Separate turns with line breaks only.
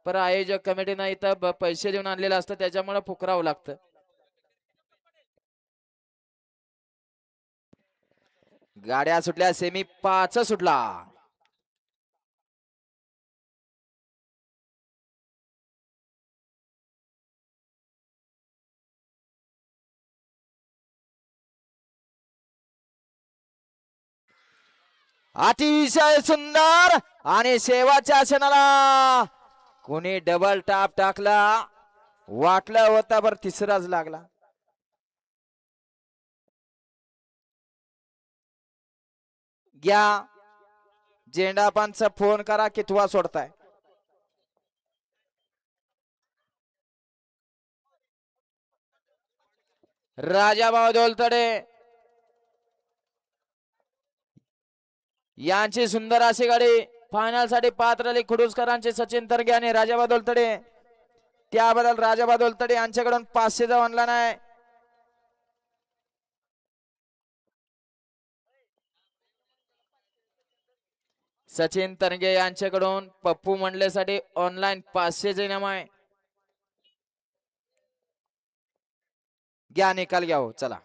पर आयोजक कमिटीनं इथं पैसे देऊन आणलेलं असतं त्याच्यामुळे फुकरावं लागतं. गाड्या सुटल्या सेमी 5 सुटला. अतिशय सुंदर आणि शेवटच्या क्षणाला कोणी डबल टाप टाकला. वाटलं होता बर तिसराच लागला. घ्या झेंडापानचा फोन करा कितवा सोडताय. राजाभाऊ दोलतडे यांची सुंदर अशी गाडी फायनल साठी पात्र झाली. खुडूसकरांचे सचिन तरगे आणि राजाभाऊ दोलतडे, त्याबद्दल राजाभाऊ दोलतडे यांच्याकडून 500चा ऑनलाईन आहे. सचिन तरगे यांच्याकडून पप्पू मंडलेसाठी ऑनलाईन 500चे इनाम आहे. घ्या निकाल घ्या हो चला.